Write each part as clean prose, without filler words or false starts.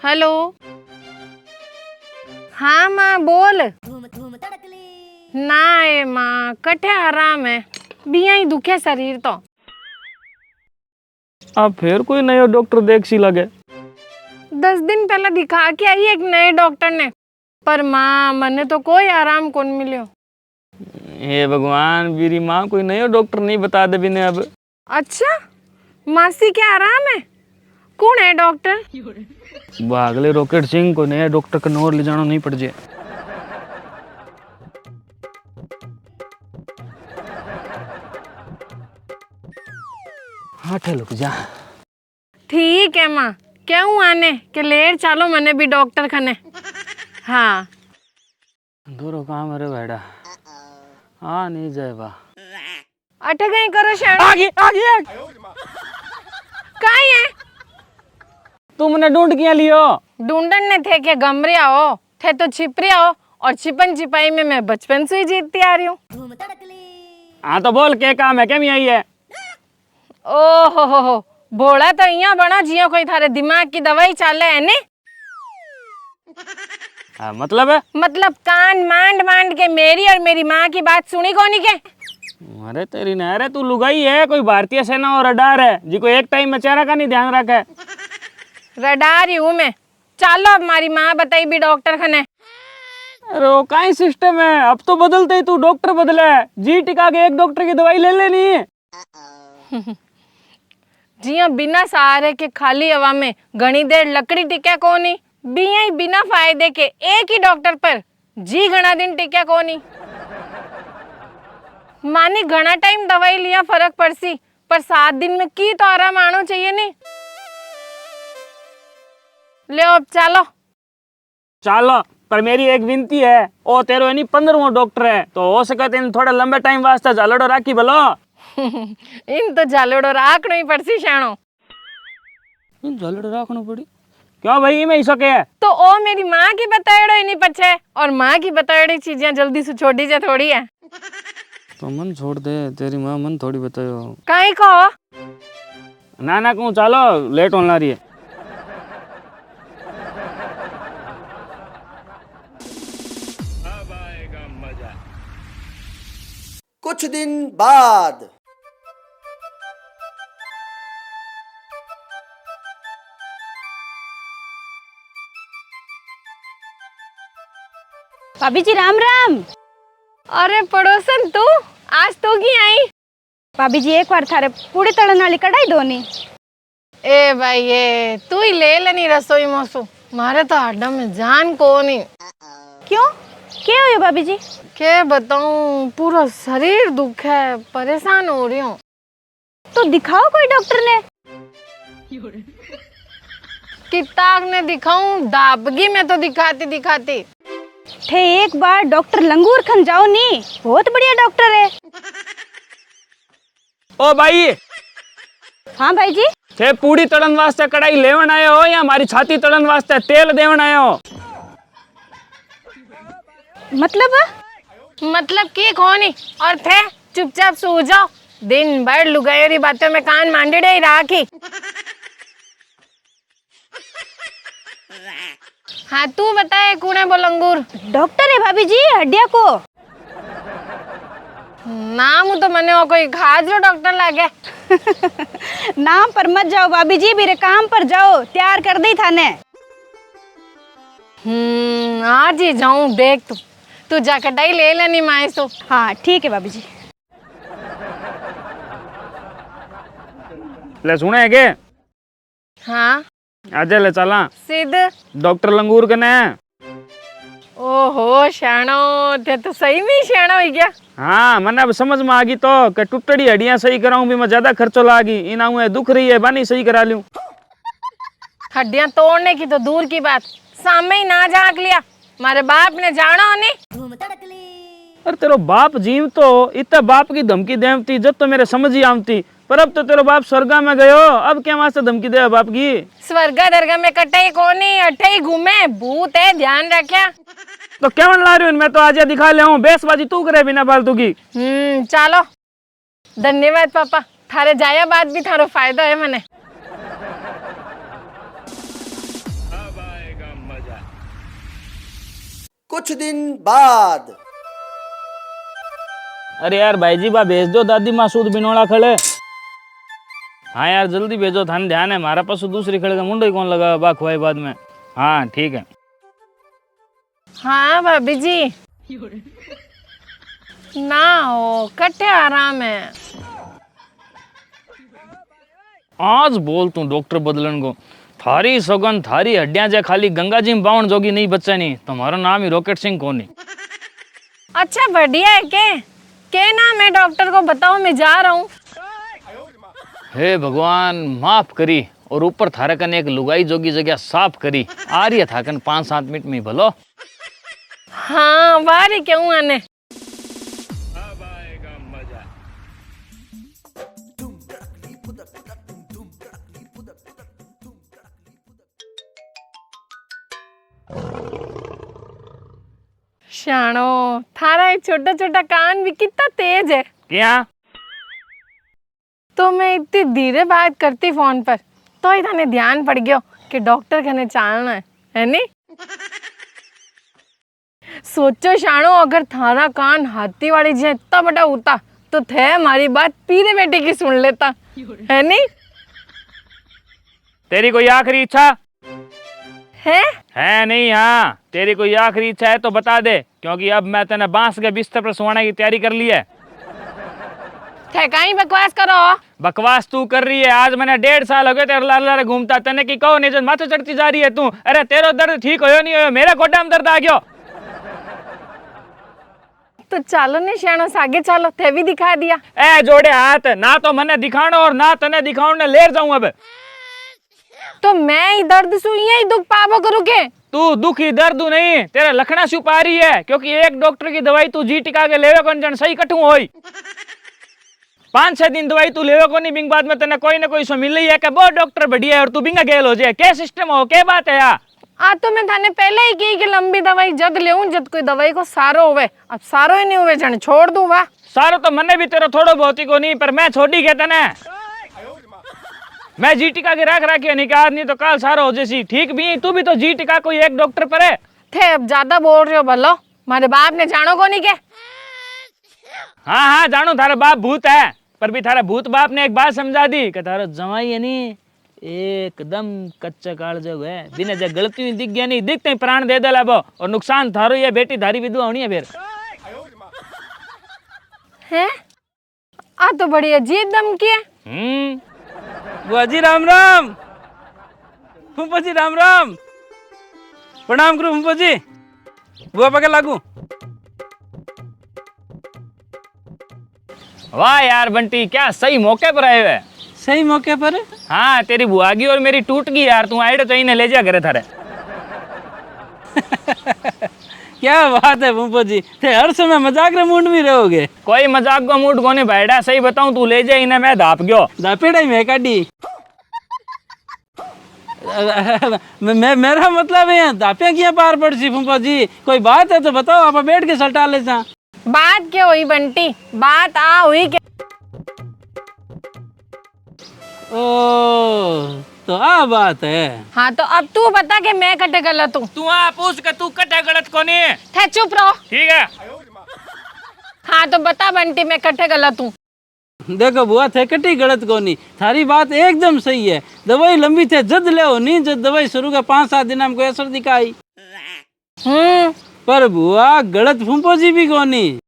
Hello. हाँ माँ बोल। ना ए माँ कठे आराम है, बिया ही दुखे शरीर तो। अब फिर कोई नया डॉक्टर देख सी लगे। 10 दिन पहले दिखा के आई एक नए डॉक्टर ने, पर माँ मने तो कोई आराम कौन मिलियो। हे भगवान, मेरी माँ कोई नया डॉक्टर नहीं बता दे बिने अब। अच्छा मासी के आराम है, कौन है डॉक्टर? भागले रॉकेट सिंह को नया डॉक्टर का नोर ले जाना नहीं पड़ जाए। हाँ ठहर जा। ठीक है माँ, क्यों आने के लेर चालो मने भी डॉक्टर खने। हाँ दूरो काम अरे बैठा। हाँ नहीं जाए बा। अटे कहीं करो शायद। आगे आगे। कहीं है? तुमने ढूंढ किया लियो? ढूंढन ने थे के गमरिया हो, थे तो छिपरिया हो, और छिपन छिपाई में मैं बचपन से ही जीतती आ रही हूँ। हाँ तो बोल क्या काम है, क्या नहीं आई है? ओ हो भोला तो यहाँ बना जियो कोई थारे दिमाग की दवाई चाले है ने। हाँ, मतलब है? मतलब कान मांड मांड के मेरी और मेरी माँ की बात सुनी कोनी के? अरे तेरी न, अरे तू लुगाई है कोई भारतीय सेना और रडार है जी को एक टाइम में चेहरा का नहीं ध्यान रखा है। रडार ही हूँ मैं। चलो अब हमारी माँ बताई भी डॉक्टर खने। अरे वो काई सिस्टम है, अब तो बदलते ही तू डॉक्टर बदला है जी, टिका के एक डॉक्टर की दवाई ले लेनी। जी हाँ, बिना सहारे के खाली हवा में घनी देर लकड़ी टिक्या कोनी, बिया ही बिना फायदे के एक ही डॉक्टर पर जी घना दिन टिक्या कोनी। मानी घना टाइम दवाई लिया फर्क पड़सी, पर 7 दिन में की तो आराम आना चाहिए नहीं। ले अब चलो। चलो, पर मेरी एक विनती है, ओ तेरो यानी 15वां डॉक्टर है, तो हो सके तो थोड़ा लंबे टाइम वास्ते झालड़ो राखी भलो। इन तो झालड़ो राखनो ही पड़सी शानो। इन झालड़ो राखनो पड़ी क्यों भाई, में ही सके है तो ओ मेरी माँ की बताएड़ो ही नहीं पछे, और माँ की बताएड़ी चीजें जल्दी से छोड़ी जा थोड़ी है। तो मन छोड़ दे, तेरी माँ मन थोड़ी बतायो। काई कहो? ना ना कहूँ, चलो लेट होने ला रही है। अब आएगा मजा। कुछ दिन बाद। भाभी जी राम राम। अरे पड़ोसन तू आज तो की आई? भाभी जी एक बार थारे पूरी तड़न वाली कढ़ाई धोनी। ए भाई ये तू ही ले लेनी रसोई मोसू, मारे तो हड्डा में जान को नहीं। क्यों, क्या हुआ भाभी जी? क्या बताऊं, पूरा शरीर दुख है, परेशान हो रही हूँ। तो दिखाओ कोई डॉक्टर ने। किताब ने दिखाऊं, दाबगी में तो दिखाती दिखाती। थे एक बार डॉक्टर लंगूर खन जाओ नी, बहुत बढ़िया डॉक्टर है। ओ भाई। हाँ भाई जी। थे पूरी तड़न वास्ते कढ़ाई लेवन आए हो या हमारी छाती तड़न वास्ते तेल देवन आए हो? मतलब की खोनी और थे चुपचाप सो जाओ, दिन भर लुगाई बातों में कान मांडे ही राखी। हाँ तू बताए कौन है वो लंगूर? डॉक्टर है भाभी जी, हड्डिया को। नाम तो मने हो कोई खाजरो डॉक्टर लागे। नाम पर मत जाओ भाभी जी, मेरे काम पर जाओ, तैयार कर दी थाने। आज ही जाऊं, देख तू जा कटाई ले लेनी माए सो। हाँ ठीक है भाभी जी। ले सुने है के? हाँ आजा ले चला सीधे डॉक्टर लंगूर कने। ओहो शानो, ते तो सही में शानो हो गया। हाँ मैंने अब समझ में आ गई तो कि टुटड़ी हड्डियां सही कराऊं भी मैं ज्यादा खर्चो लागी, इन आऊँ दुख रही है बानी सही करा लूं। हड्डियां तोड़ने की तो दूर की बात, सामने ही ना झांक लिया, मारे बाप ने जाना नहीं। अरे तेरो बाप जीव तो इतना बाप की धमकी देवती जब तो मेरे समझ ही आती, पर अब तो तेरो बाप स्वर्गा में गयो, अब क्या वास्ते धमकी दे बाप की? स्वर्गा दरगाह में कटे कोनी, अठे ही घूमे, भूत है, ध्यान रखा। तो क्या ला रही हूँ मैं, तो आज दिखा ले हूँ, बेसबाजी तू करे बिना फालतू की। चलो धन्यवाद पापा, थारे जाया बाद भी थारो फायदा है मने। अब आएगा कुछ दिन बाद। अरे यार भाई जी बा भेज दो दादी माँ सूद बिनोड़ा खड़े। हाँ यार जल्दी भेजो, थाने ध्यान है हमारा पशु दूसरी खड़े का मुंडो ही कौन लगा बा खुआई बाद में। हाँ ठीक है। हाँ भाभी जी ना हो कट्टे आराम है। आज बोल तू डॉक्टर बदलन को, थारी सगन थारी हड्डियां जे खाली गंगा जी में बावण जोगी नहीं बच्चा नहीं, तुम्हारा नाम ही रॉकेट सिंह कोनी। अच्छा बढ़िया है के नाम है डॉक्टर को बताओ, मैं जा रहा हूँ। हे भगवान माफ करी, और ऊपर थारे कन एक लुगाई जोगी जगह साफ करी। आ रही है थाकन 5-7 मिनट में भलो। हाँ वारी क्यों आने। अब आएगा मजा। शानो थारा एक छोटा छोटा कान भी कितना तेज है। क्या तो मैं इतनी धीरे बात करती फोन पर तो ही थाने ध्यान पड़ गयो कि डॉक्टर कने चालना है नी। सोचो शानो अगर थारा कान हाथी वाली जे इतना बड़ा होता तो थे हमारी बात पीरे बेटे की सुन लेता है नी। तेरी कोई आखिरी इच्छा है नहीं? हाँ तेरी कोई आखिरी इच्छा है तो बता दे, क्योंकि अब मैं तेने बांस के बिस्तर पर सोने की तैयारी कर ली है। थे कहीं बकवास करो। बकवास तू कर रही है। आज मैंने 1.5 साल हो गए तेरे लाल लाल घूमता, तेने की कहो नहीं माथे चढ़ती जा रही है तू। अरे तेरो दर्द ठीक होयो नहीं होयो, मेरे गोड्डा में दर्द आ गयो। तो चालो ने शानो सागे चालो, थे भी दिखा दिया। ए जोड़े हाथ, ना तो मने दिखानो और ना तने दिखाने लेर जाऊं अब। तो मैं ही दर्द सु यही दुख पाबो करूं के? तू दुखी दर्द नहीं, तेरा लखना छुपा रही है, क्योंकि एक डॉक्टर की दवाई तू जी टिका के लेवे कौन जन सही कठू होई। 5-6 दिन दवाई तू लेवे को नहीं, बिंग बाद में तेने कोई ना कोई सो मिल ही है कि वो डॉक्टर बढ़िया है और तू बिंगा गेल हो जाए। क्या सिस्टम हो, क्या बात है यार? तो मैं थाने पहले ही की कि लंबी दवाई जद लेऊं जद कोई दवाई को सारो होवे। अब सारो ही नहीं होवे जन छोड़ दूं। वाह सारो तो मने भी तेरा थोड़ो बहुत ही को नहीं, पर मैं छोड़ी के तने मैं जी टिका के रख रखी नहीं कहा, नहीं तो काल सारो हो जैसी। ठीक भी तू भी तो जी टिका कोई एक डॉक्टर पर है थे। अब ज्यादा बोल रहे हो भलो, मारे बाप ने जानो को नहीं के? हाँ जानो थारा बाप भूत है, पर भी थारा भूत बाप ने एक बात समझा दी कि थारा जवाई है नी एकदम कच्चा काल जो है, बिना जब गलती हुई दिख गया नहीं, दिखते ही प्राण दे दे वो, और नुकसान थारो ये बेटी धारी विधवा होनी है फिर। हैं? तो बड़ी अजीब धमकी है। बुआ जी राम राम। फूफा जी राम राम। प्रणाम करो फूफा जी। बुआ पकड़ लागू। वाह यार बंटी, क्या सही मौके पर आए हुए। सही मौके पर? हाँ तेरी बुआ की और मेरी टूट गई यार, तू आइडो चाहिए ले जा करे थारे। क्या बात है फूफा जी, थे हर समय मजाक रे मूड में रहोगे। कोई मजाक का मूड कोने भाईडा, सही बताऊं तू ले जा इन्हें, मैं धाप गयो। दापेड़ा ही मैं काटी। मेरा मतलब है दापिया किया पार पड़ सी फूफा जी, कोई बात है तो बताओ, आप बैठ के सल्टा ले जा। बात क्या हुई बंटी? बात हुई क्या? ओ तो बात है। हाँ तो अब तू बता कि मैं कटे गलत हूँ। तू पूछ के तू कटे गलत कोनी। थे चुप रहो। ठीक है। हाँ तो बता बंटी मैं कटे गलत हूँ। देखो बुआ थे कटी गलत कोनी, थारी बात एकदम सही है। दवाई लंबी थे जद ले हो नहीं, जब दवाई शुरू का 5-7 दिन में कोई असर दिखाई। पर बुआ गलत फूफो जी भी कोनी।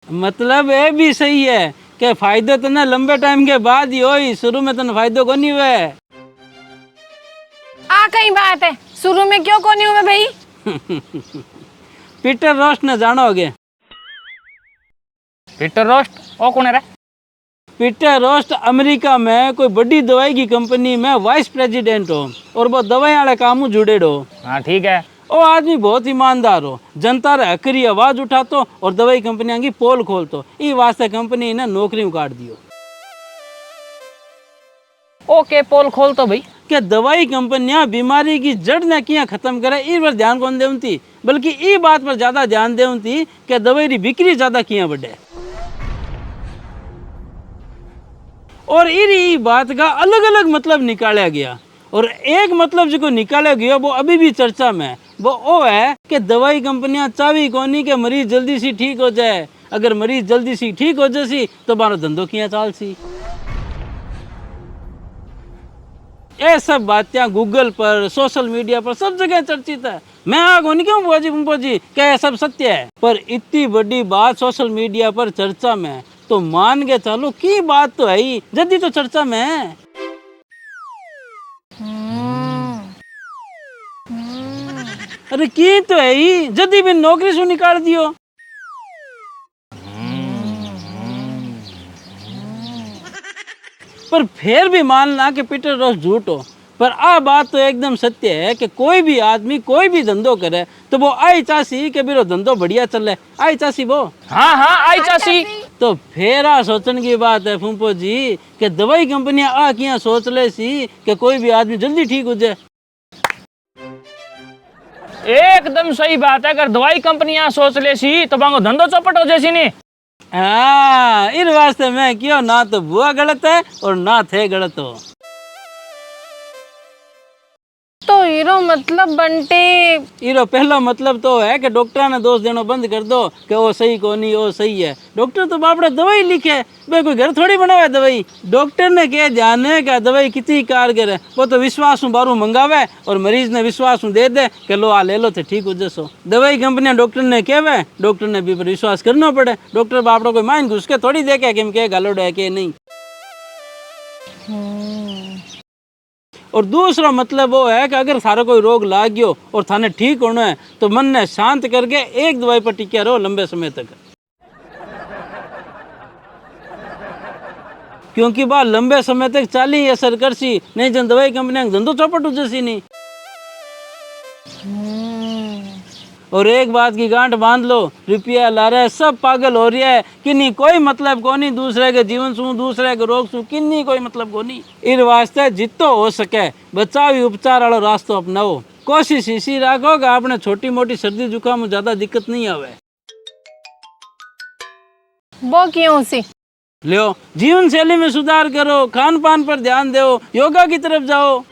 मतलब ये भी सही है कि फायदे तो ना लंबे टाइम के बाद ही होई, शुरू में तो फायदो को नहीं हुए। कहीं बात है, शुरू में क्यों को नहीं हुए भाई? पीटर रोस्ट ने जानोगे? पीटर रोस्ट ओ कौन है रे? पीटर रोस्ट अमेरिका में कोई बड़ी दवाई की कंपनी में वाइस प्रेसिडेंट हो और वो दवाई वाले काम जुड़े हो। हाँ ठीक है। वो आदमी बहुत ईमानदार हो, जनता रे हकरी आवाज उठातो और दवाई कंपनियां की पोल खोलतो। ई वास्ते कंपनी ने नौकरी काट दियो। ओके पोल खोल तो भाई कि दवाई कंपनियां बीमारी की जड़ ने किया खत्म करे, इस पर ध्यान कौन देती, बल्कि ई बात पर ज्यादा ध्यान देती कि दवाई की बिक्री ज्यादा किया बढ़े। और ई बात का अलग अलग मतलब निकाला गया और एक मतलब जो निकाले गयो वो अभी भी चर्चा में है। वो है कि दवाई कंपनियां चावी कोनी के मरीज जल्दी सी ठीक हो जाए। अगर मरीज जल्दी सी ठीक हो जासी तो मारो धंधो किया चाल सी। ये सब बातें गूगल पर, सोशल मीडिया पर सब जगह चर्चित है। मैं आगो नहीं क्यों बुआ जी क्या ये सब सत्य है, पर इतनी बड़ी बात सोशल मीडिया पर चर्चा में है तो मान के चलो की बात तो है ही, जल्दी तो चर्चा में है। अरे की तो है ही, जल्दी भी नौकरी से निकाल दियो। पर फिर भी मानना कि पीटर रॉस झूठ हो, पर आ बात तो एकदम सत्य है कि कोई भी आदमी कोई भी धंधो करे तो वो आई चासी के बिरो धंधो बढ़िया चले, आई चासी वो। हाँ हाँ आई चासी। तो फिर आ सोचने की बात है फूफो जी कि दवाई कंपनियां आ किया सोच ले सी कि कोई भी आदमी जल्दी ठीक हो जाए। एकदम सही बात है। अगर दवाई कंपनियां सोच ले सी तो बांगो धंधो चौपट हो जैसी नहीं। हाँ इन वास्ते मैं क्यों ना तो बुआ गलत है और ना थे गलत हो। तो हीरो मतलब बंटे इरो पहला मतलब तो है कि डॉक्टर ने दोष देना बंद कर दो कि वो सही को नहीं वो सही है। डॉक्टर तो बापड़े दवाई लिखे, वे कोई घर थोड़ी बनावे दवाई। डॉक्टर ने क्या जाने का दवाई कितनी कारगर है, वो तो विश्वास बारू मंगावे और मरीज ने विश्वास दे दे कि लो आ ले लो तो ठीक हो जैसो। दवाई कंपनियां डॉक्टर ने कहवे, डॉक्टर ने भी पर विश्वास करना पड़े। डॉक्टर बापड़ो कोई माइन घुस के थोड़ी देखे कि क्या गालोड है कि नहीं। और दूसरा मतलब वो है कि अगर थारा कोई रोग लाग गयो और थाने ठीक होना है तो मन ने शांत करके एक दवाई पर टिके रहो लंबे समय तक, क्योंकि बात लंबे समय तक चाली असर कर सी, नहीं जन दवाई कंपनियां धंधो चौपट हो जैसी नहीं। और एक बात की गांठ बांध लो, रुपया ला रहा है सब पागल हो रही है, किन्नी कोई मतलब को नहीं दूसरे के जीवन सु दूसरे के रोग सु किन्नी कोई मतलब को नहीं। इन वास्ते जितो हो सके बचाव उपचार वाला रास्ता अपनाओ। कोशिश इसी रखो कि आपने छोटी मोटी सर्दी जुकाम में ज्यादा दिक्कत नहीं आवे। वो क्यों सी? लियो जीवन शैली में सुधार करो, खान पान पर ध्यान दो, योगा की तरफ जाओ।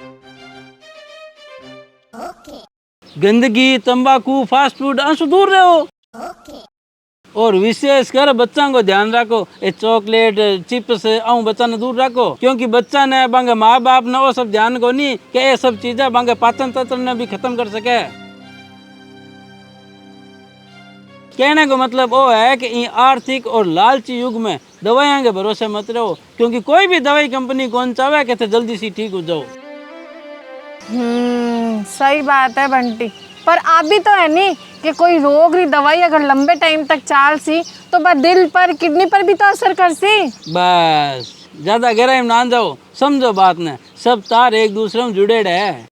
गंदगी, तंबाकू, फास्ट फूड अंश दूर रहो। और विशेष कर बच्चा को ध्यान रखो, ये चॉकलेट चिप्स आऊं बच्चा ने दूर रखो, क्योंकि बच्चा ने बांगे माँ बाप ने वो सब ध्यान को नहीं कि ये सब चीजें बांगे पाचन तंत्र ने भी खत्म कर सके। कहने को मतलब वो है कि इन आर्थिक और लालची युग में दवाइयां के भरोसे मत रहो, क्योंकि कोई भी दवाई कंपनी कौन चाहे कि जल्दी सी ठीक हो जाओ। सही बात है बंटी, पर आप भी तो है नहीं कि कोई रोग री दवाई अगर लंबे टाइम तक चाल सी तो बस दिल पर किडनी पर भी तो असर कर सी। बस ज्यादा गहराई में ना जाओ, समझो बात ने, सब तार एक दूसरे में जुड़े है।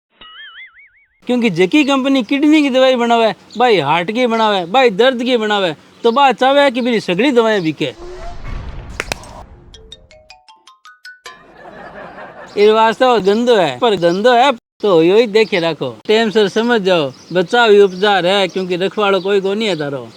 क्योंकि जकी कंपनी किडनी की दवाई बनावे, भाई हार्ट की बनावे, भाई दर्द की बनावे, तो बात चाहे कि मेरी सगली दवाएं बिके। इस वास्ते वो गंदो है, पर गंदो है तो यही देखे रखो, टाइम से समझ जाओ, बचाव उपचार है, क्योंकि रखवाड़ो कोई को नहीं है तारो।